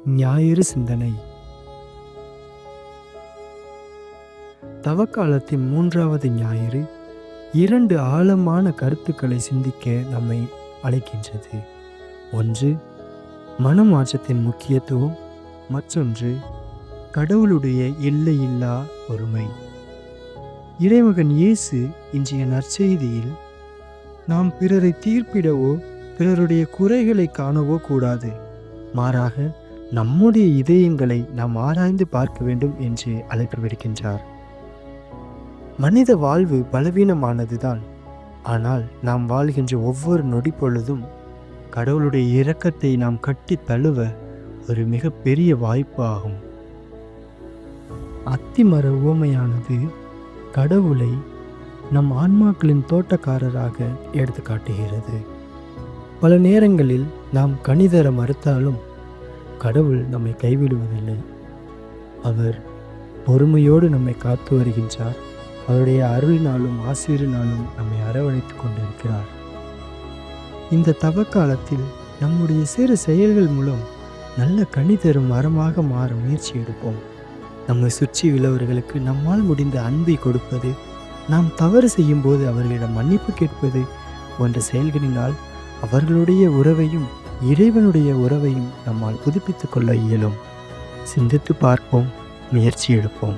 ஞாயிறு சிந்தனை. தவக்காலத்தின் 3வது ஞாயிறு 2 ஆழமான கருத்துக்களை சிந்திக்க நம்மை அழைக்கின்றது. ஒன்று, மனமாற்றத்தின் முக்கியத்துவம். மற்றொன்று, கடவுளுடைய எல்லையில்லா பொறுமை. இறைமகன் இயேசு இன்றைய நற்செய்தியில், நாம் பிறரை தீர்ப்பிடவோ பிறருடைய குறைகளை காணவோ கூடாது, மாறாக நம்முடைய இதயங்களை நாம் ஆராய்ந்து பார்க்க வேண்டும் என்று அழைப்பு விடுக்கின்றார். மனித வாழ்வு பலவீனமானதுதான். ஆனால் நாம் வாழ்கின்ற ஒவ்வொரு நொடி பொழுதும் கடவுளுடைய இரக்கத்தை நாம் கட்டி தழுவ ஒரு மிக பெரிய வாய்ப்பு ஆகும். அத்திமர உவமையானது கடவுளை நம் ஆன்மாக்களின் தோட்டக்காரராக எடுத்து காட்டுகிறது. பல நேரங்களில் நாம் கனிதர மறுத்தாலும் கடவுள் நம்மை கைவிடுவதில்லை. அவர் பொறுமையோடு நம்மை காத்து வருகின்றார். அவருடைய அருளினாலும் ஆசிரியனாலும் நம்மை அரவணைத்து கொண்டிருக்கிறார். இந்த தவக்காலத்தில் நம்முடைய சிறு செயல்கள் மூலம் நல்ல கனி தரும் மரமாக மாற முயற்சி எடுப்போம். நம்மை சுற்றி உள்ளவர்களுக்கு நம்மால் முடிந்த அன்பை கொடுப்பது, நாம் தவறு செய்யும் போது அவர்களிடம் மன்னிப்பு கேட்பது போன்ற செயல்களினால் அவர்களுடைய உறவையும் இறைவனுடைய உறவையும் நம்மால் புதுப்பித்துக் கொள்ள இயலும். சிந்தித்து பார்ப்போம், முயற்சி எடுப்போம்.